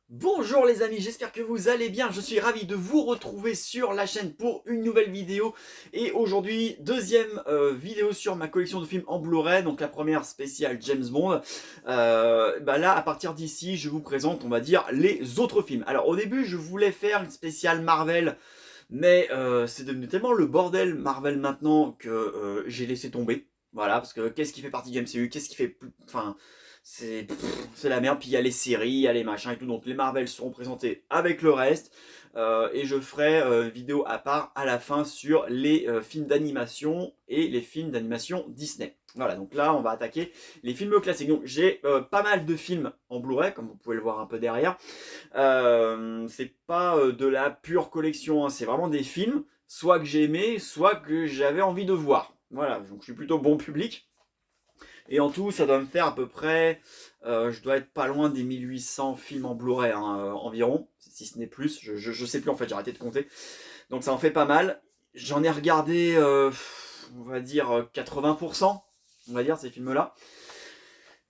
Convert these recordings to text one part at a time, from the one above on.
Bonjour les amis, j'espère que vous allez bien. Je suis ravi de vous retrouver sur la chaîne pour une nouvelle vidéo. Et aujourd'hui, deuxième vidéo sur ma collection de films en Blu-ray. Donc la première spéciale James Bond. Là, à partir d'ici, je vous présente, on va dire, les autres films. Alors au début, je voulais faire une spéciale Marvel. Mais c'est devenu tellement le bordel Marvel maintenant que j'ai laissé tomber. Voilà, parce que qu'est-ce qui fait partie du MCU, qu'est-ce qui fait plus... Enfin, c'est la merde, puis il y a les séries, il y a les machins et tout, donc les Marvel seront présentés avec le reste, et je ferai vidéo à part à la fin sur les films d'animation et les films d'animation Disney. Voilà, donc là on va attaquer les films classiques. Donc j'ai pas mal de films en Blu-ray, comme vous pouvez le voir un peu derrière. C'est pas de la pure collection, hein, c'est vraiment des films, soit que j'ai aimé, soit que j'avais envie de voir. Voilà, donc je suis plutôt bon public. Et en tout, ça doit me faire à peu près, je dois être pas loin des 1800 films en Blu-ray hein, environ, si ce n'est plus, je sais plus en fait, j'ai arrêté de compter. Donc ça en fait pas mal. J'en ai regardé, on va dire 80%, on va dire, ces films-là.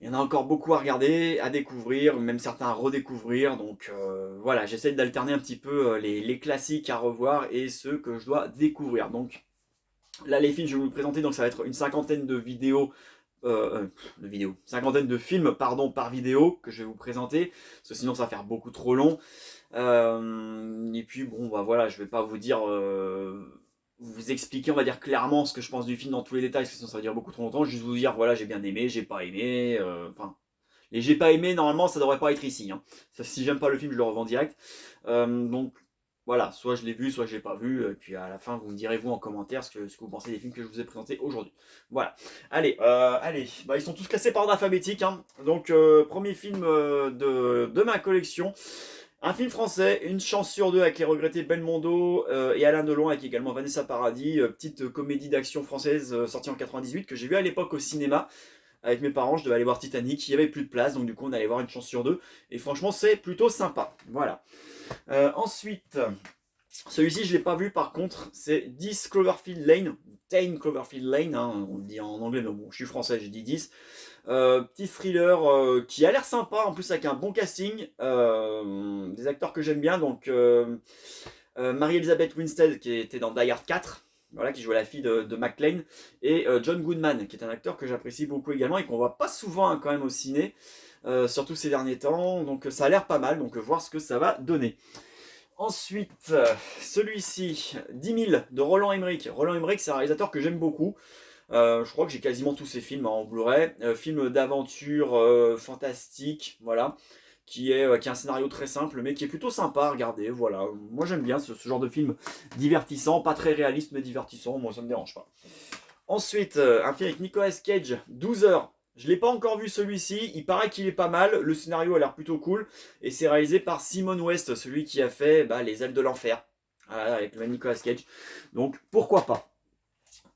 Il y en a encore beaucoup à regarder, à découvrir, même certains à redécouvrir. Donc voilà, j'essaie d'alterner un petit peu les classiques à revoir et ceux que je dois découvrir. Donc là, les films, je vais vous présenter, donc ça va être une cinquantaine cinquantaine de films pardon, par vidéo que je vais vous présenter, parce que sinon ça va faire beaucoup trop long. Et puis bon, bah voilà, je vais pas vous dire, vous expliquer, on va dire clairement ce que je pense du film dans tous les détails, parce que sinon ça va dire beaucoup trop longtemps. Juste vous dire, voilà, j'ai bien aimé, j'ai pas aimé, enfin. Les j'ai pas aimé, normalement ça devrait pas être ici. Hein. Ça, si j'aime pas le film, je le revends direct. Donc voilà, soit je l'ai vu, soit je l'ai pas vu, et puis à la fin vous me direz vous en commentaire ce que vous pensez des films que je vous ai présentés aujourd'hui. Voilà. Allez, bah, ils sont tous classés par ordre alphabétique. Hein. Donc premier film de ma collection. Un film français, Une chance sur deux avec les regrettés Belmondo et Alain Delon avec également Vanessa Paradis, petite comédie d'action française sortie en 98 que j'ai vu à l'époque au cinéma avec mes parents. Je devais aller voir Titanic, il n'y avait plus de place donc du coup on allait voir Une chance sur deux et franchement c'est plutôt sympa. Voilà. Ensuite, celui-ci, je ne l'ai pas vu par contre, c'est 10 Cloverfield Lane, 10 Cloverfield Lane, hein, on le dit en anglais, mais bon, je suis français, j'ai dit 10. Petit thriller qui a l'air sympa, en plus avec un bon casting, des acteurs que j'aime bien, donc Mary-Elizabeth Winstead qui était dans Die Hard 4, voilà, qui jouait la fille de McClane, et John Goodman, qui est un acteur que j'apprécie beaucoup également et qu'on voit pas souvent hein, quand même au ciné, surtout ces derniers temps, donc ça a l'air pas mal, donc voir ce que ça va donner. Ensuite, celui-ci, 10 000 de Roland Emmerich. Roland Emmerich, c'est un réalisateur que j'aime beaucoup. Je crois que j'ai quasiment tous ses films en Blu-ray. Film d'aventure fantastique, voilà, qui a un scénario très simple, mais qui est plutôt sympa à regarder. Voilà, moi j'aime bien ce genre de film divertissant, pas très réaliste, mais divertissant. Moi ça me dérange pas. Ensuite, un film avec Nicolas Cage, 12 heures. Je l'ai pas encore vu celui-ci, il paraît qu'il est pas mal, le scénario a l'air plutôt cool, et c'est réalisé par Simon West, celui qui a fait Les Ailes de l'Enfer, voilà, avec le Nicolas Cage. Donc pourquoi pas.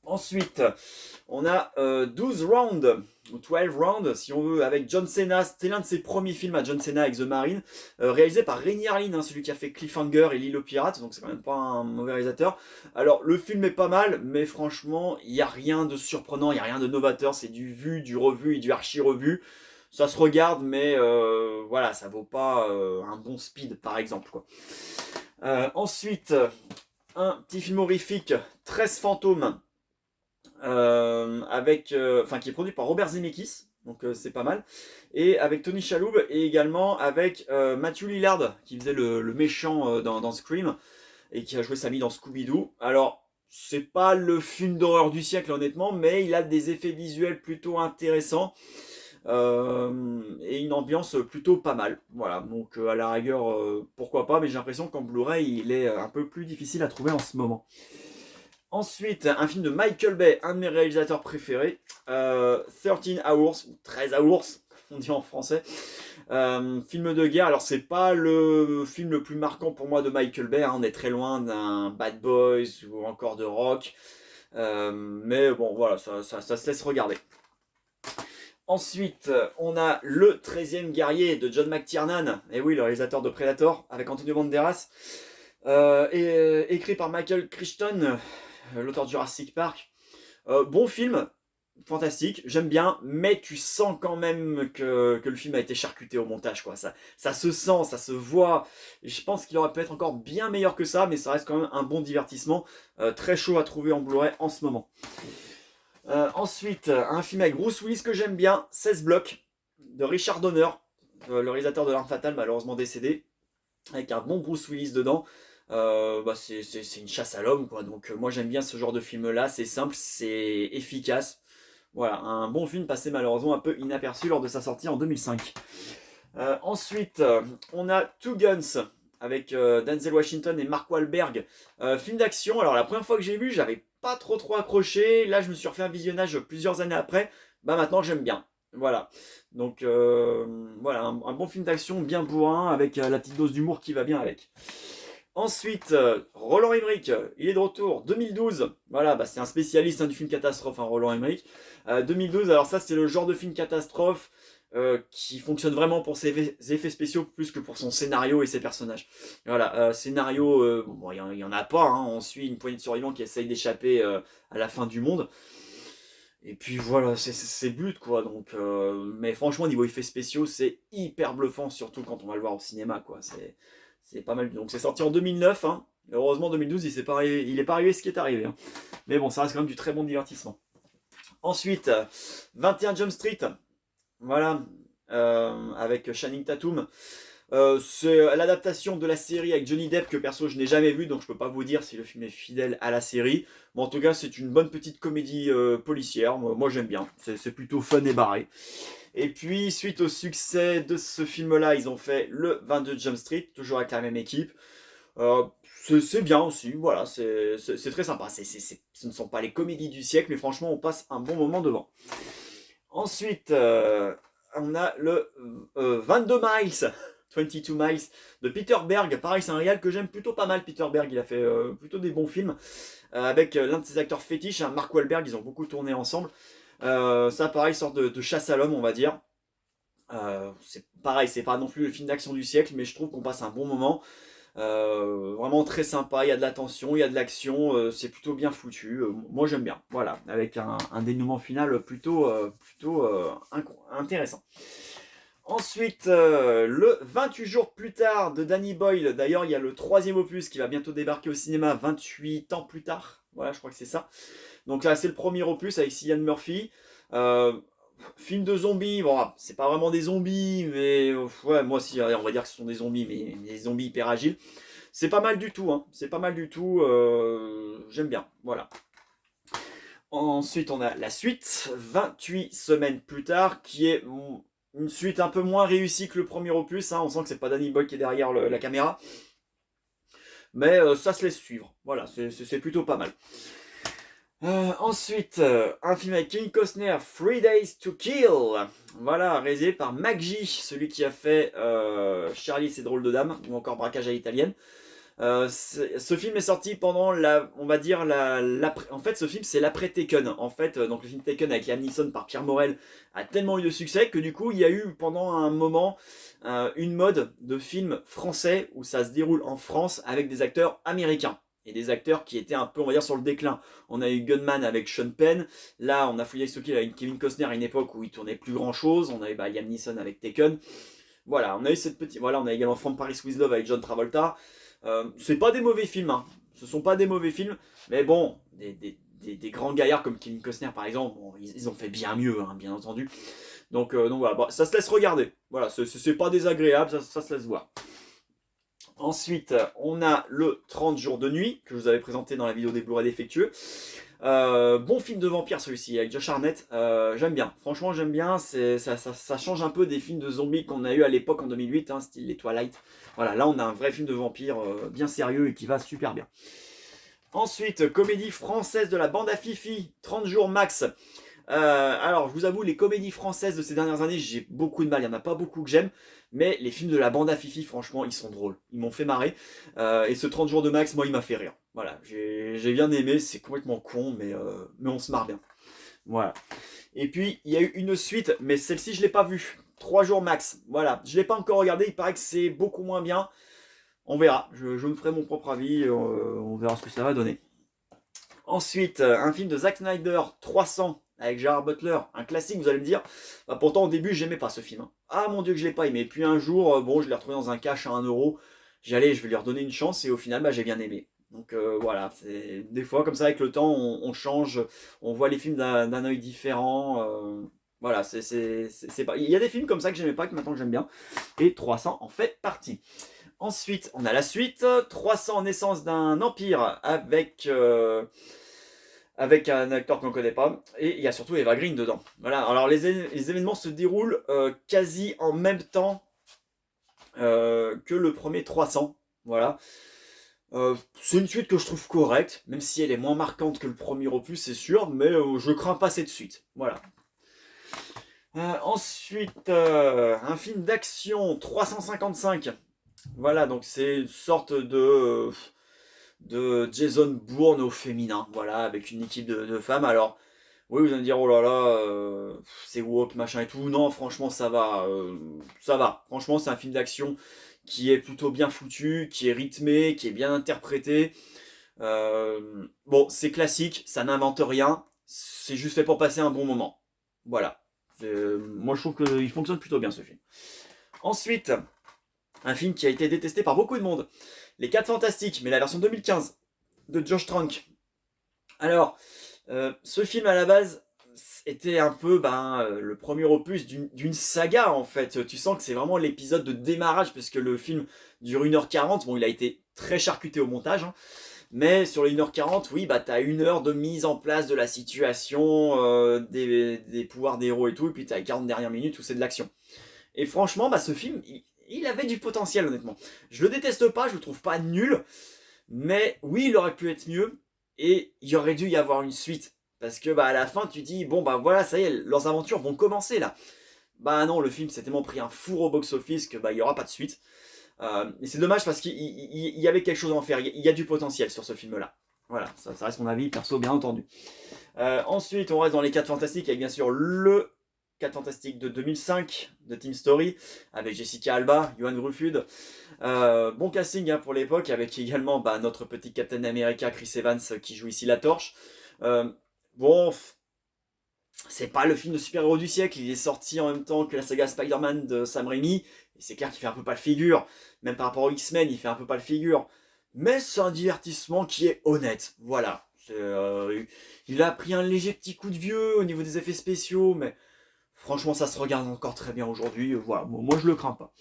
Ensuite, on a 12 rounds, ou 12 rounds, si on veut, avec John Cena. C'était l'un de ses premiers films à John Cena avec The Marine, réalisé par Renny Harlin, hein, celui qui a fait Cliffhanger et L'île aux pirates, donc c'est quand même pas un mauvais réalisateur. Alors, le film est pas mal, mais franchement, il n'y a rien de surprenant, il n'y a rien de novateur, c'est du vu, du revu et du archi-revu. Ça se regarde, mais voilà, ça vaut pas un bon Speed, par exemple. Quoi. Ensuite, un petit film horrifique, 13 fantômes, qui est produit par Robert Zemeckis, donc c'est pas mal, et avec Tony Shalhoub et également avec Matthew Lillard qui faisait le méchant dans Scream et qui a joué Sammy dans Scooby-Doo. Alors c'est pas le film d'horreur du siècle honnêtement, mais il a des effets visuels plutôt intéressants et une ambiance plutôt pas mal. Voilà, donc à la rigueur pourquoi pas, mais j'ai l'impression qu'en Blu-ray il est un peu plus difficile à trouver en ce moment. Ensuite, un film de Michael Bay, un de mes réalisateurs préférés, 13 Hours, ou 13 Hours, on dit en français. Film de guerre, alors c'est pas le film le plus marquant pour moi de Michael Bay, hein, on est très loin d'un Bad Boys ou encore de Rock, mais bon voilà, ça se laisse regarder. Ensuite, on a le 13e guerrier de John McTiernan, et oui, le réalisateur de Predator, avec Antonio Banderas, écrit par Michael Crichton, l'auteur de Jurassic Park. Bon film, fantastique, j'aime bien, mais tu sens quand même que le film a été charcuté au montage, quoi. Ça se sent, ça se voit. Et je pense qu'il aurait pu être encore bien meilleur que ça, mais ça reste quand même un bon divertissement. Très chaud à trouver en Blu-ray en ce moment. Ensuite, un film avec Bruce Willis que j'aime bien, 16 blocs, de Richard Donner, le réalisateur de L'Arme Fatale, malheureusement décédé, avec un bon Bruce Willis dedans. C'est une chasse à l'homme, quoi. Donc moi j'aime bien ce genre de film là, c'est simple, c'est efficace. Voilà, un bon film passé malheureusement un peu inaperçu lors de sa sortie en 2005. Ensuite, on a Two Guns avec Denzel Washington et Mark Wahlberg. Film d'action, alors la première fois que j'ai vu, j'avais pas trop accroché. Là, je me suis refait un visionnage plusieurs années après. Bah maintenant, j'aime bien. Voilà. Donc, voilà, un bon film d'action bien bourrin avec la petite dose d'humour qui va bien avec. Ensuite, Roland Emmerich, il est de retour, 2012. Voilà, bah, c'est un spécialiste du film catastrophe, hein, Roland Emmerich. 2012, alors ça, c'est le genre de film catastrophe qui fonctionne vraiment pour ses effets spéciaux plus que pour son scénario et ses personnages. Voilà, scénario, bon, il y en a pas, hein, on suit une poignée de survivants qui essayent d'échapper à la fin du monde. Et puis voilà, c'est le but, quoi. Donc, mais franchement, niveau effets spéciaux, c'est hyper bluffant, surtout quand on va le voir au cinéma, quoi. C'est pas mal. Donc c'est sorti en 2009, hein. Heureusement, 2012, il est pas arrivé ce qui est arrivé, hein. Mais bon, ça reste quand même du très bon divertissement. Ensuite, 21 Jump Street, voilà, avec Channing Tatum. C'est l'adaptation de la série avec Johnny Depp que perso je n'ai jamais vu, donc je peux pas vous dire si le film est fidèle à la série. Mais en tout cas, c'est une bonne petite comédie policière. Moi j'aime bien, c'est plutôt fun et barré. Et puis, suite au succès de ce film-là, ils ont fait le 22 Jump Street, toujours avec la même équipe. Euh, c'est bien aussi, voilà, c'est très sympa. Ce ne sont pas les comédies du siècle, mais franchement, on passe un bon moment devant. Ensuite, on a le 22 Miles, 22 Miles de Peter Berg. Pareil, c'est un réal que j'aime plutôt pas mal. Peter Berg, il a fait plutôt des bons films avec l'un de ses acteurs fétiches, hein, Mark Wahlberg. Ils ont beaucoup tourné ensemble. Ça, pareil, sorte de chasse à l'homme, on va dire. C'est pareil, c'est pas non plus le film d'action du siècle, mais je trouve qu'on passe un bon moment. Vraiment très sympa, il y a de la tension, il y a de l'action, c'est plutôt bien foutu. Moi j'aime bien, voilà, avec un dénouement final plutôt intéressant. Ensuite, le 28 jours plus tard de Danny Boyle, d'ailleurs il y a le troisième opus qui va bientôt débarquer au cinéma 28 ans plus tard, voilà je crois que c'est ça. Donc là c'est le premier opus avec Cillian Murphy. Euh, Film de zombies, bon, c'est pas vraiment des zombies, mais ouais, moi aussi, on va dire que ce sont des zombies, mais des zombies hyper agiles. C'est pas mal du tout, hein. C'est pas mal du tout. J'aime bien, voilà. Ensuite, on a la suite, 28 semaines plus tard, qui est une suite un peu moins réussie que le premier opus. Hein. On sent que c'est pas Danny Boyle qui est derrière la caméra. Mais ça se laisse suivre. Voilà, c'est plutôt pas mal. Ensuite, un film avec Kevin Costner, 3 Days to Kill. Voilà, réalisé par McG, celui qui a fait Charlie et ses drôles de dames, ou encore Braquage à l'italienne. Ce film est sorti pendant on va dire en fait, ce film c'est l'après Taken. En fait, donc le film Taken avec Liam Neeson par Pierre Morel a tellement eu de succès que du coup, il y a eu pendant un moment une mode de films français où ça se déroule en France avec des acteurs américains. Et des acteurs qui étaient un peu, on va dire, sur le déclin. On a eu Gunman avec Sean Penn. Là, on a Full Ice Hockey avec Kevin Costner à une époque où il tournait plus grand chose. On a eu Liam Neeson avec Taken. Voilà, on a eu cette petite. Voilà, on a également From Paris with Love avec John Travolta. C'est pas des mauvais films, hein. Ce sont pas des mauvais films, mais bon, des grands gaillards comme Kevin Costner par exemple, bon, ils ont fait bien mieux, hein, bien entendu. Donc voilà, bon, ça se laisse regarder. Voilà, c'est pas désagréable, ça se laisse voir. Ensuite, on a le 30 jours de nuit, que je vous avais présenté dans la vidéo des Blu-ray défectueux. Bon film de vampire celui-ci, avec Josh Hartnett. J'aime bien, franchement j'aime bien. Ça change un peu des films de zombies qu'on a eu à l'époque en 2008, hein, style les Twilight. Voilà, là on a un vrai film de vampire bien sérieux et qui va super bien. Ensuite, comédie française de la bande à Fifi, 30 jours max. Alors, je vous avoue, les comédies françaises de ces dernières années, j'ai beaucoup de mal. Il n'y en a pas beaucoup que j'aime. Mais les films de la bande à Fifi, franchement, ils sont drôles. Ils m'ont fait marrer. Et ce 30 jours de max, moi, il m'a fait rire. Voilà, j'ai bien aimé. C'est complètement con, mais on se marre bien. Voilà. Et puis, il y a eu une suite, mais celle-ci, je ne l'ai pas vue. 3 jours max. Voilà. Je ne l'ai pas encore regardé. Il paraît que c'est beaucoup moins bien. On verra. Je me ferai mon propre avis. On verra ce que ça va donner. Ensuite, un film de Zack Snyder, 300. avec Gerard Butler, un classique, vous allez me dire. Bah, pourtant, au début, j'aimais pas ce film. Hein. Ah mon Dieu que je l'ai pas aimé. Puis un jour, bon, je l'ai retrouvé dans un cash à 1 euro. J'ai allé, je vais lui redonner une chance et au final, bah, j'ai bien aimé. Donc voilà, c'est des fois comme ça avec le temps, on change, on voit les films d'un œil différent. Voilà, c'est pas. Il y a des films comme ça que j'aimais pas, que maintenant que j'aime bien. Et 300 en fait partie. Ensuite, on a la suite, 300 naissance d'un empire avec un acteur qu'on ne connaît pas. Et il y a surtout Eva Green dedans. Voilà, alors les événements se déroulent quasi en même temps que le premier 300. Voilà. C'est une suite que je trouve correcte, même si elle est moins marquante que le premier opus, c'est sûr, mais je crains pas cette suite. Voilà. Ensuite, un film d'action 355. Voilà, donc c'est une sorte de Jason Bourne au féminin, voilà, avec une équipe de femmes. Alors, oui, vous allez me dire, oh là là, c'est woke, machin et tout. Non, franchement, ça va. Ça va. Franchement, c'est un film d'action qui est plutôt bien foutu, qui est rythmé, qui est bien interprété. Bon, c'est classique, ça n'invente rien. C'est juste fait pour passer un bon moment. Voilà. Moi, je trouve qu'il fonctionne plutôt bien, ce film. Ensuite, un film qui a été détesté par beaucoup de monde. Les 4 Fantastiques, mais la version 2015 de Josh Trank. Alors, ce film à la base était un peu le premier opus d'une saga en fait. Tu sens que c'est vraiment l'épisode de démarrage parce que le film dure 1h40. Bon, il a été très charcuté au montage. Hein, mais sur les 1h40, oui, t'as 1 heure de mise en place de la situation, des pouvoirs des héros et tout. Et puis t'as les 40 dernières minutes où c'est de l'action. Et franchement, ce film, il avait du potentiel honnêtement. Je le déteste pas, je le trouve pas nul. Mais oui, il aurait pu être mieux. Et il aurait dû y avoir une suite. Parce que à la fin, tu dis, bon voilà, ça y est, leurs aventures vont commencer là. Bah non, le film s'est tellement pris un four au box-office que il n'y aura pas de suite. Et c'est dommage parce qu'il y avait quelque chose à en faire. Il y a du potentiel sur ce film-là. Voilà, ça reste mon avis perso, bien entendu. Ensuite, on reste dans les 4 fantastiques avec bien sûr le 4 fantastiques de 2005 de Team Story avec Jessica Alba, Johan Gruffudd. Bon casting hein, pour l'époque avec également notre petit Captain America Chris Evans qui joue ici la torche. Bon, c'est pas le film de super-héros du siècle, il est sorti en même temps que la saga Spider-Man de Sam Raimi, et c'est clair qu'il fait un peu pas le figure, même par rapport aux X-Men, il fait un peu pas le figure, mais c'est un divertissement qui est honnête, voilà. Il a pris un léger petit coup de vieux au niveau des effets spéciaux, mais franchement ça se regarde encore très bien aujourd'hui, voilà, moi je le crains pas.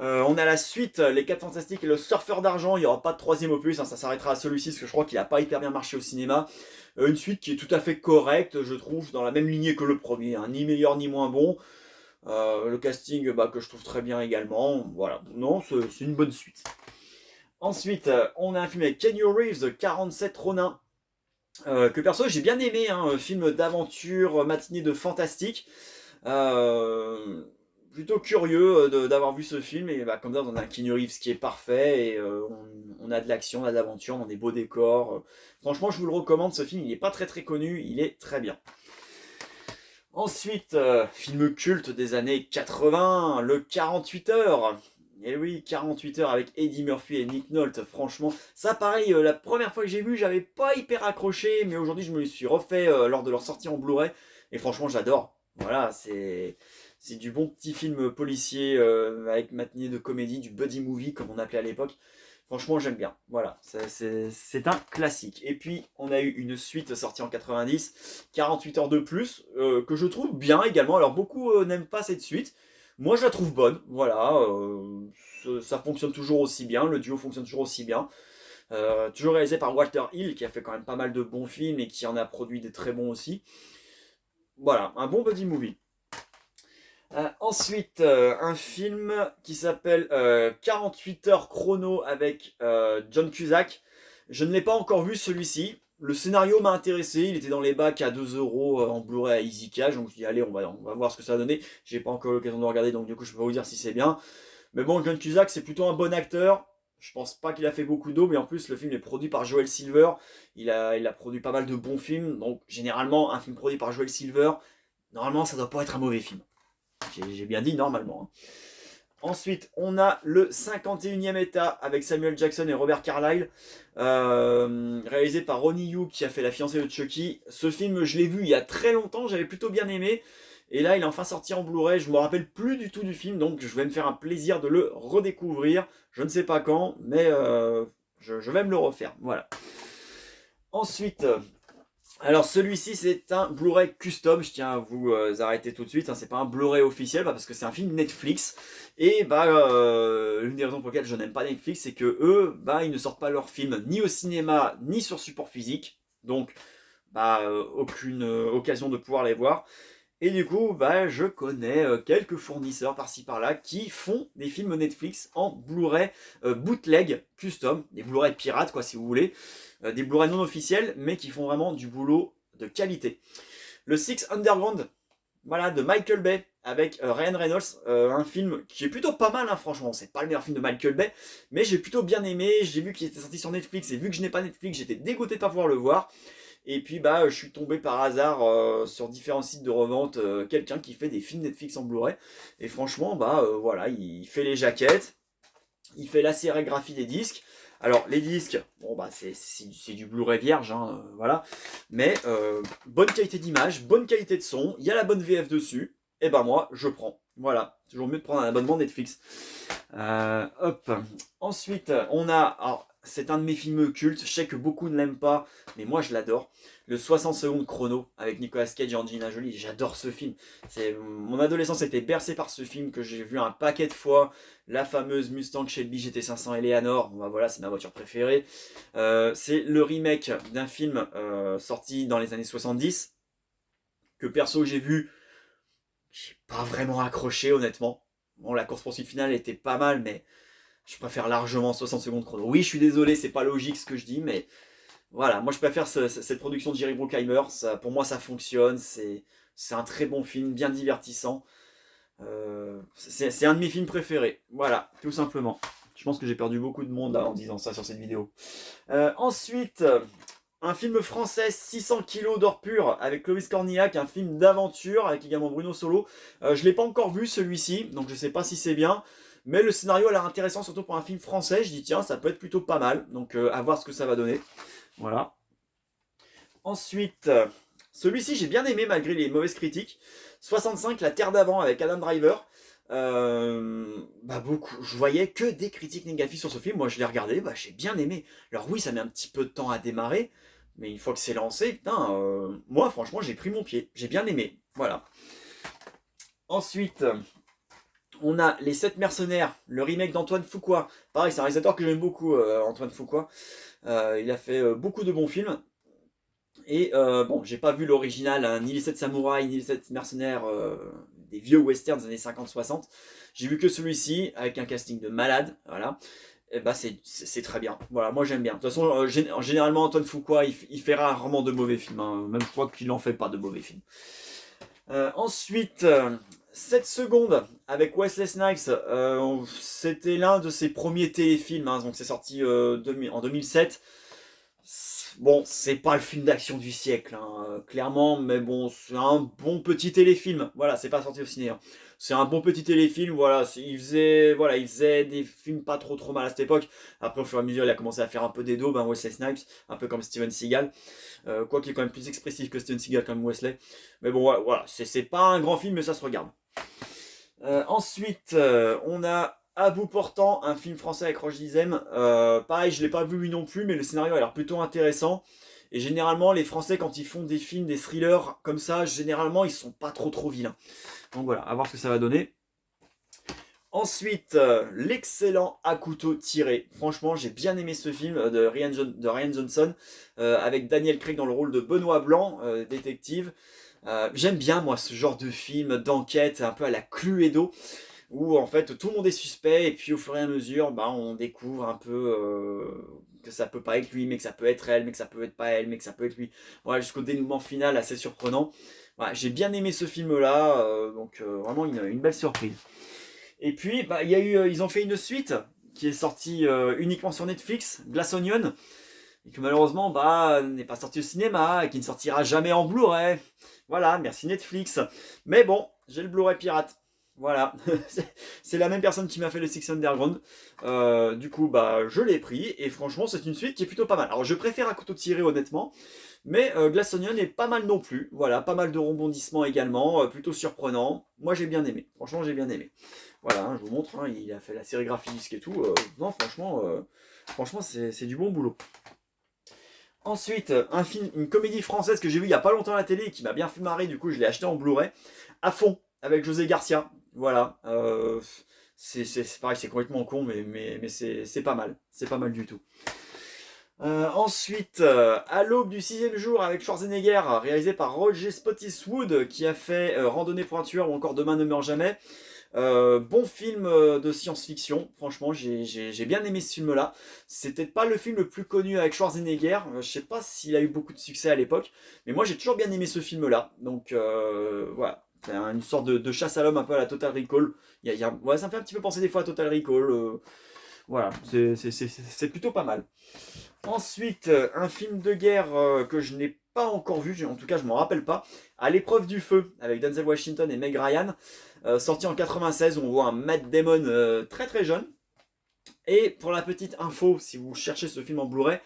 On a la suite, les 4 Fantastiques et le Surfeur d'Argent. Il n'y aura pas de 3ème opus, hein, ça s'arrêtera à celui-ci parce que je crois qu'il n'a pas hyper bien marché au cinéma. Une suite qui est tout à fait correcte, je trouve, dans la même lignée que le premier, hein, ni meilleur ni moins bon. Le casting que je trouve très bien également. Voilà, non, c'est une bonne suite. Ensuite, on a un film avec Keanu Reeves, 47 Ronin. Que perso j'ai bien aimé, hein, un film d'aventure, matinée de fantastique. Plutôt curieux d'avoir vu ce film et comme ça on a un Keanu Reeves qui est parfait et on a de l'action, on a de l'aventure, on a des beaux décors. Franchement je vous le recommande, ce film il n'est pas très très connu, il est très bien. Ensuite, film culte des années 80, le 48 heures. Et oui, 48 heures avec Eddie Murphy et Nick Nolte, franchement, ça pareil, la première fois que j'ai vu, j'avais pas hyper accroché, mais aujourd'hui je me le suis refait lors de leur sortie en Blu-ray, et franchement j'adore. Voilà, c'est du bon petit film policier avec matinée de comédie, du buddy movie comme on appelait à l'époque. Franchement, j'aime bien. Voilà, c'est un classique. Et puis, on a eu une suite sortie en 90, 48 heures de plus, que je trouve bien également. Alors, beaucoup n'aiment pas cette suite. Moi, je la trouve bonne. Voilà, ça fonctionne toujours aussi bien. Le duo fonctionne toujours aussi bien. Toujours réalisé par Walter Hill, qui a fait quand même pas mal de bons films et qui en a produit des très bons aussi. Voilà, un bon buddy movie. Ensuite, un film qui s'appelle 48 heures chrono avec John Cusack. Je ne l'ai pas encore vu celui-ci. Le scénario m'a intéressé, il était dans les bacs à 2 euros en Blu-ray à EasyCash, donc je dis allez on va voir ce que ça va donner. J'ai pas encore l'occasion de regarder, donc du coup je peux pas vous dire si c'est bien. Mais bon, John Cusack c'est plutôt un bon acteur. Je pense pas qu'il a fait beaucoup d'eau, mais en plus le film est produit par Joel Silver. Il a produit pas mal de bons films, donc généralement un film produit par Joel Silver, normalement ça doit pas être un mauvais film. J'ai bien dit normalement. Ensuite, on a le 51e État avec Samuel Jackson et Robert Carlyle, réalisé par Ronnie Yu qui a fait La fiancée de Chucky. Ce film, je l'ai vu il y a très longtemps, j'avais plutôt bien aimé. Et là, il est enfin sorti en Blu-ray. Je me rappelle plus du tout du film, donc je vais me faire un plaisir de le redécouvrir. Je ne sais pas quand, mais je vais me le refaire. Voilà. Ensuite, alors celui-ci c'est un Blu-ray custom, je tiens à vous arrêter tout de suite, hein, c'est pas un Blu-ray officiel parce que c'est un film Netflix et l'une des raisons pour lesquelles je n'aime pas Netflix c'est que eux ils ne sortent pas leurs films ni au cinéma ni sur support physique, donc aucune occasion de pouvoir les voir. Et du coup, je connais quelques fournisseurs par-ci par-là qui font des films Netflix en Blu-ray bootleg custom, des Blu-ray pirates quoi si vous voulez, des Blu-ray non officiels mais qui font vraiment du boulot de qualité. Le Six Underground, voilà, de Michael Bay avec Ryan Reynolds, un film qui est plutôt pas mal, hein, franchement, c'est pas le meilleur film de Michael Bay, mais j'ai plutôt bien aimé, j'ai vu qu'il était sorti sur Netflix et vu que je n'ai pas Netflix, j'étais dégoûté de pas pouvoir le voir. Et puis je suis tombé par hasard sur différents sites de revente, quelqu'un qui fait des films Netflix en Blu-ray. Et franchement, voilà, il fait les jaquettes, il fait la sérigraphie des disques. Alors les disques, bon c'est du Blu-ray vierge, hein, voilà. Mais bonne qualité d'image, bonne qualité de son, il y a la bonne VF dessus. Et moi je prends. Voilà, toujours mieux de prendre un abonnement Netflix. Hop. Ensuite, on a. Alors, c'est un de mes films cultes. Je sais que beaucoup ne l'aiment pas, mais moi je l'adore. Le 60 secondes chrono avec Nicolas Cage et Angelina Jolie. J'adore ce film. Mon adolescence était bercée par ce film que j'ai vu un paquet de fois. La fameuse Mustang Shelby GT500 Eleanor. Bon, voilà, c'est ma voiture préférée. C'est le remake d'un film sorti dans les années 70 que perso j'ai vu. J'ai pas vraiment accroché honnêtement. Bon, la course-poursuite finale était pas mal, mais je préfère largement 60 secondes chrono. Oui, je suis désolé, c'est pas logique ce que je dis, mais voilà, moi je préfère cette production de Jerry Bruckheimer. Pour moi, ça fonctionne. C'est un très bon film, bien divertissant. C'est un de mes films préférés. Voilà, tout simplement. Je pense que j'ai perdu beaucoup de monde là, en disant ça sur cette vidéo. Ensuite, un film français, 600 kilos d'or pur, avec Clovis Cornillac, un film d'aventure, avec également Bruno Solo. Je ne l'ai pas encore vu celui-ci, donc je ne sais pas si c'est bien. Mais le scénario a l'air intéressant, surtout pour un film français. Je dis tiens, ça peut être plutôt pas mal. Donc à voir ce que ça va donner. Voilà. Ensuite, celui-ci j'ai bien aimé malgré les mauvaises critiques. 65, La Terre d'avant avec Adam Driver. Beaucoup. Je voyais que des critiques négatives sur ce film. Moi je l'ai regardé, j'ai bien aimé. Alors oui, ça met un petit peu de temps à démarrer. Mais une fois que c'est lancé, putain, moi franchement j'ai pris mon pied. J'ai bien aimé. Voilà. Ensuite, on a Les 7 mercenaires, le remake d'Antoine Fuqua. Pareil, c'est un réalisateur que j'aime beaucoup, Antoine Fuqua. Il a fait beaucoup de bons films. Et j'ai pas vu l'original, hein, ni les 7 samouraïs, ni les 7 mercenaires des vieux westerns des années 50-60. J'ai vu que celui-ci, avec un casting de malade, voilà. Et c'est très bien. Voilà, moi j'aime bien. De toute façon, généralement, Antoine Fuqua, il fait rarement de mauvais films. Hein. Même je crois qu'il n'en fait pas de mauvais films. Ensuite, 7 secondes avec Wesley Snipes. C'était l'un de ses premiers téléfilms. Hein, donc c'est sorti en 2007. Bon, c'est pas le film d'action du siècle, hein, clairement, mais bon, c'est un bon petit téléfilm. Voilà, c'est pas sorti au ciné. Hein. C'est un bon petit téléfilm, voilà. Il faisait des films pas trop mal à cette époque. Après, au fur et à mesure, il a commencé à faire un peu des dos, Wesley Snipes, un peu comme Steven Seagal. Quoi qu'il est quand même plus expressif que Steven Seagal comme Wesley. Mais bon, voilà, c'est pas un grand film, mais ça se regarde. Ensuite, on a À bout portant, un film français avec Roche Dizem. Pareil, je l'ai pas vu lui non plus, mais le scénario a l'air plutôt intéressant. Et généralement, les Français, quand ils font des films, des thrillers comme ça, généralement, ils sont pas trop vilains. Donc voilà, à voir ce que ça va donner. Ensuite, l'excellent À couteau tiré. Franchement, j'ai bien aimé ce film de Ryan Johnson, avec Daniel Craig dans le rôle de Benoît Blanc, détective. J'aime bien, moi, ce genre de film d'enquête, un peu à la Cluedo, où en fait tout le monde est suspect et puis au fur et à mesure on découvre un peu que ça peut pas être lui mais que ça peut être elle mais que ça peut être pas elle mais que ça peut être lui, voilà, jusqu'au dénouement final assez surprenant. Voilà, j'ai bien aimé ce film là, donc vraiment une belle surprise. Et puis il y a eu, ils ont fait une suite qui est sortie uniquement sur Netflix, Glass Onion, et que malheureusement n'est pas sorti au cinéma et qui ne sortira jamais en Blu-ray. Voilà, merci Netflix, mais bon, j'ai le Blu-ray pirate. Voilà, c'est la même personne qui m'a fait le Six Underground. Du coup, bah, je l'ai pris et franchement, c'est une suite qui est plutôt pas mal. Alors, je préfère à couteau tiré, honnêtement, mais Glass Onion est pas mal non plus. Voilà, pas mal de rebondissements également, plutôt surprenant. Moi, j'ai bien aimé. Franchement, j'ai bien aimé. Voilà, hein, je vous montre, hein, il a fait la sérigraphie disque et tout. Non, franchement, c'est du bon boulot. Ensuite, un film, une comédie française que j'ai vu il y a pas longtemps à la télé et qui m'a bien fait marrer, du coup je l'ai acheté en Blu-ray, À fond, avec José Garcia. Voilà, c'est pareil, c'est complètement con, mais c'est pas mal, c'est pas mal du tout. Ensuite, À l'aube du sixième jour avec Schwarzenegger, réalisé par Roger Spottiswoode, qui a fait Randonnée pour un tueur ou encore Demain ne meurt jamais. Bon film de science-fiction, franchement j'ai bien aimé ce film-là. C'était pas le film le plus connu avec Schwarzenegger, je sais pas s'il a eu beaucoup de succès à l'époque, mais moi j'ai toujours bien aimé ce film-là. Donc voilà, c'est une sorte de chasse à l'homme un peu à la Total Recall. Ouais, ça me fait un petit peu penser des fois à Total Recall. Voilà, c'est plutôt pas mal. Ensuite, un film de guerre que je n'ai pas encore vu, en tout cas je m'en rappelle pas, À l'épreuve du feu, avec Denzel Washington et Meg Ryan, sorti en 96, où on voit un Matt Damon très très jeune. Et pour la petite info, si vous cherchez ce film en Blu-ray,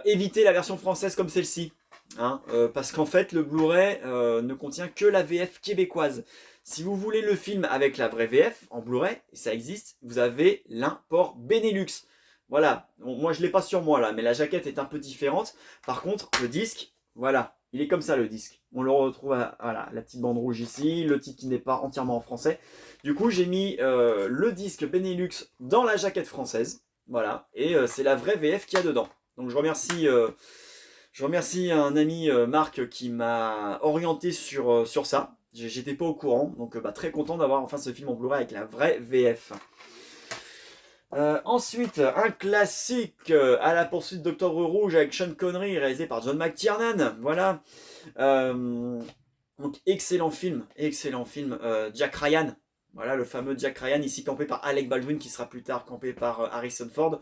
évitez la version française comme celle-ci. Hein, parce qu'en fait, le Blu-ray ne contient que la VF québécoise. Si vous voulez le film avec la vraie VF en Blu-ray, et ça existe, vous avez l'import Benelux. Voilà, bon, moi je l'ai pas sur moi là, mais la jaquette est un peu différente. Par contre, le disque, voilà, il est comme ça le disque. On le retrouve à voilà, la petite bande rouge ici, le titre qui n'est pas entièrement en français. Du coup, j'ai mis le disque Benelux dans la jaquette française. Voilà, et c'est la vraie VF qu'il y a dedans. Donc je remercie un ami Marc qui m'a orienté sur ça. J'étais pas au courant, donc bah, très content d'avoir enfin ce film en Blu-ray avec la vraie VF. Ensuite, un classique À la poursuite d'Octobre Rouge avec Sean Connery, réalisé par John McTiernan. Voilà. Donc excellent film. Jack Ryan. Voilà, le fameux Jack Ryan, ici campé par Alec Baldwin, qui sera plus tard campé par Harrison Ford.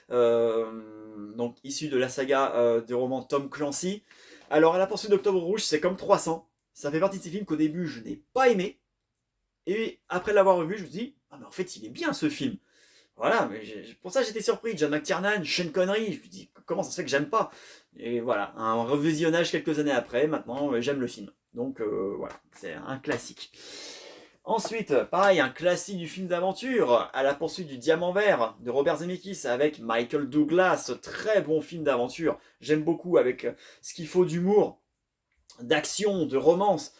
Donc issu de la saga des romans Tom Clancy. Alors, À la poursuite d'Octobre Rouge, c'est comme 300. Ça fait partie de ces films qu'au début, je n'ai pas aimé. Et après l'avoir revu, je me dis, ah mais en fait, il est bien ce film. Voilà, mais pour ça j'étais surpris. John McTiernan, Sean Connery, je me dis comment ça se fait que j'aime pas. Et voilà, un revisionnage quelques années après, maintenant j'aime le film. Donc voilà, c'est un classique. Ensuite, pareil, un classique du film d'aventure, À la poursuite du diamant vert de Robert Zemeckis avec Michael Douglas, très bon film d'aventure. J'aime beaucoup avec ce qu'il faut d'humour, d'action, de romance.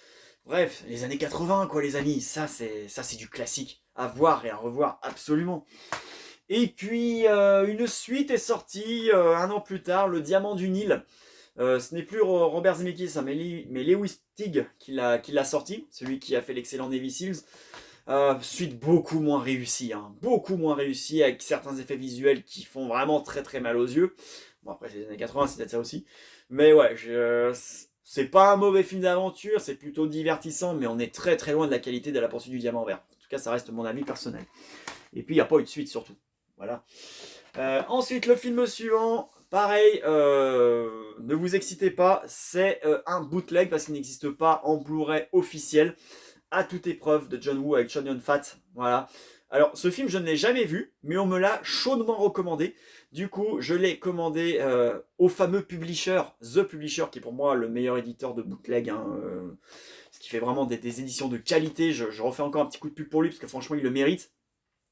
Bref, les années 80 quoi les amis, ça c'est du classique à voir et à revoir absolument. Et puis une suite est sortie un an plus tard, Le Diamant du Nil. Ce n'est plus Robert Zemeckis, hein, mais Lewis Teague qui l'a sorti, celui qui a fait l'excellent Navy Seals. Suite beaucoup moins réussie, hein, beaucoup moins réussie, avec certains effets visuels qui font vraiment très très mal aux yeux. Bon après c'est les années 80, c'est peut-être ça aussi. Mais ouais, c'est pas un mauvais film d'aventure, c'est plutôt divertissant, mais on est très très loin de la qualité de La poursuite du diamant vert. En tout cas, ça reste mon avis personnel. Et puis il n'y a pas eu de suite surtout. Voilà. Ensuite, le film suivant, pareil, ne vous excitez pas, c'est un bootleg parce qu'il n'existe pas en Blu-ray officiel. À toute épreuve de John Woo avec Chow Yun-fat. Voilà. Alors, ce film, je ne l'ai jamais vu, mais on me l'a chaudement recommandé. Du coup, je l'ai commandé au fameux publisher, The Publisher, qui est pour moi le meilleur éditeur de bootleg. Hein, ce qui fait vraiment des éditions de qualité. Je refais encore un petit coup de pub pour lui, parce que franchement, il le mérite.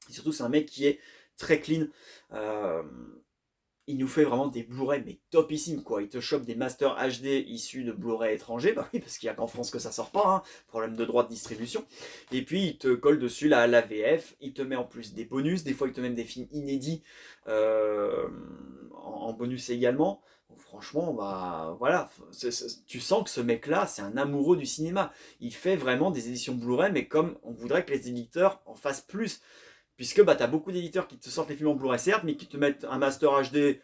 Et surtout, c'est un mec qui est très clean. Il nous fait vraiment des Blu-ray mais topissimes quoi. Il te chope des masters HD issus de Blu-ray étrangers, bah oui parce qu'il n'y a qu'en France que ça sort pas, hein. Problème de droit de distribution. Et puis il te colle dessus la VF, il te met en plus des bonus, des fois il te met même des films inédits en bonus également. Donc, franchement, bah voilà, tu sens que ce mec-là, c'est un amoureux du cinéma. Il fait vraiment des éditions Blu-ray, mais comme on voudrait que les éditeurs en fassent plus. Puisque bah, tu as beaucoup d'éditeurs qui te sortent les films en Blu-ray certes, mais qui te mettent un master HD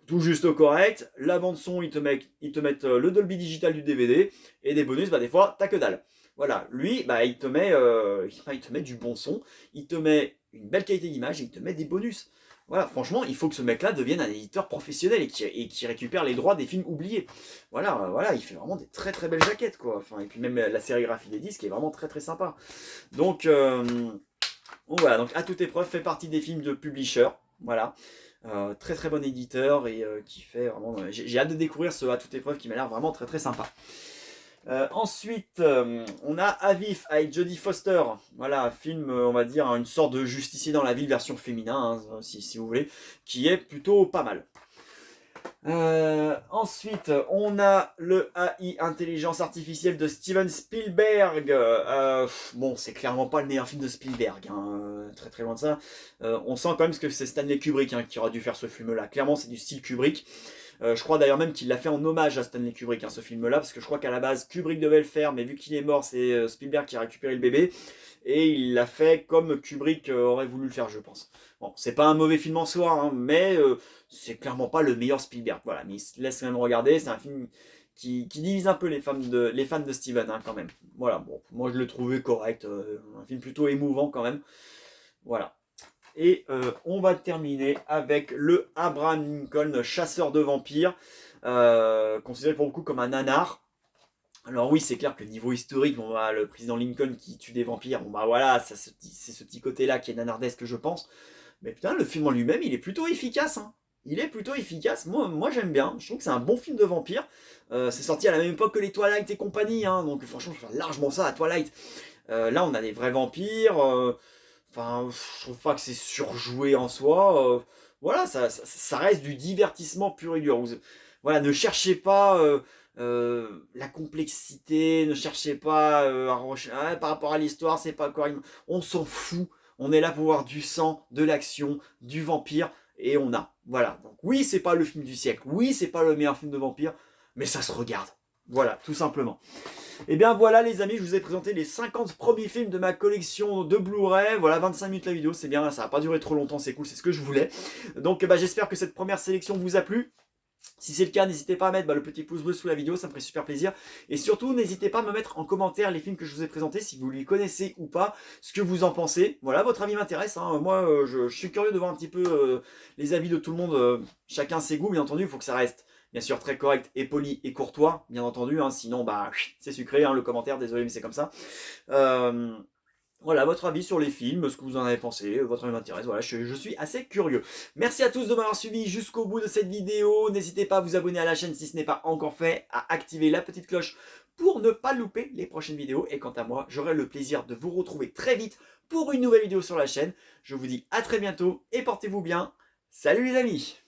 tout juste correct, la bande son, ils te mettent le Dolby Digital du DVD, et des bonus, bah, des fois, t'as que dalle. Voilà, lui, bah, il te met du bon son, il te met une belle qualité d'image, et il te met des bonus. Voilà, franchement, il faut que ce mec-là devienne un éditeur professionnel et qui récupère les droits des films oubliés. Voilà, voilà, il fait vraiment des très très belles jaquettes, quoi. Enfin, et puis même la sérigraphie des disques est vraiment très très sympa. Donc, bon, voilà, donc À toute épreuve fait partie des films de Publisher. Voilà. Très très bon éditeur et qui fait vraiment. J'ai hâte de découvrir ce À toute épreuve qui m'a l'air vraiment très très sympa. Ensuite, on a Avif avec Jodie Foster. Voilà, un film, on va dire, une sorte de justicier dans la ville version féminin, hein, si vous voulez, qui est plutôt pas mal. Ensuite, on a le AI, intelligence artificielle de Steven Spielberg. Bon, c'est clairement pas le meilleur film de Spielberg, hein, très très loin de ça. On sent quand même que c'est Stanley Kubrick, hein, qui aura dû faire ce film-là. Clairement, c'est du style Kubrick. Je crois d'ailleurs même qu'il l'a fait en hommage à Stanley Kubrick, hein, ce film-là, parce que je crois qu'à la base, Kubrick devait le faire, mais vu qu'il est mort, c'est Spielberg qui a récupéré le bébé. Et il l'a fait comme Kubrick aurait voulu le faire, je pense. Bon, c'est pas un mauvais film en soi, hein, mais c'est clairement pas le meilleur Spielberg. Voilà, mais il se laisse quand même regarder. C'est un film qui divise un peu les fans de Steven, hein, quand même. Voilà, bon, moi je l'ai trouvé correct. Un film plutôt émouvant quand même. Voilà. Et on va terminer avec le Abraham Lincoln, chasseur de vampires, considéré pour beaucoup comme un nanar. Alors oui, c'est clair que niveau historique, bon, bah, le président Lincoln qui tue des vampires, bon bah voilà, c'est ce petit côté-là qui est nanardesque, je pense. Mais putain, le film en lui-même, il est plutôt efficace, hein. Il est plutôt efficace. Moi j'aime bien. Je trouve que c'est un bon film de vampire. C'est sorti à la même époque que les Twilight et compagnie, hein, donc franchement, je préfère largement ça à Twilight. Là, on a des vrais vampires. Enfin, je trouve pas que c'est surjoué en soi. Voilà, ça reste du divertissement pur et dur. Voilà, ne cherchez pas la complexité, ne cherchez pas ah, par rapport à l'histoire, c'est pas correct. On s'en fout. On est là pour voir du sang, de l'action, du vampire, et on a. Voilà. Donc oui, c'est pas le film du siècle. Oui, c'est pas le meilleur film de vampire, mais ça se regarde. Voilà, tout simplement. Et bien voilà les amis, je vous ai présenté les 50 premiers films de ma collection de Blu-ray. Voilà, 25 minutes la vidéo, c'est bien, ça n'a pas duré trop longtemps, c'est cool, c'est ce que je voulais. Donc bah, j'espère que cette première sélection vous a plu. Si c'est le cas, n'hésitez pas à mettre le petit pouce bleu sous la vidéo, ça me ferait super plaisir. Et surtout, n'hésitez pas à me mettre en commentaire les films que je vous ai présentés, si vous les connaissez ou pas, ce que vous en pensez. Voilà, votre avis m'intéresse, hein. Moi, je suis curieux de voir un petit peu les avis de tout le monde, chacun ses goûts, bien entendu, il faut que ça reste bien sûr très correct et poli et courtois, bien entendu, hein. Sinon, bah, c'est sucré, hein, le commentaire, désolé, mais c'est comme ça. Voilà, votre avis sur les films, ce que vous en avez pensé, votre avis m'intéresse, voilà, je suis assez curieux. Merci à tous de m'avoir suivi jusqu'au bout de cette vidéo, n'hésitez pas à vous abonner à la chaîne si ce n'est pas encore fait, à activer la petite cloche pour ne pas louper les prochaines vidéos, et quant à moi, j'aurai le plaisir de vous retrouver très vite pour une nouvelle vidéo sur la chaîne. Je vous dis à très bientôt, et portez-vous bien, salut les amis!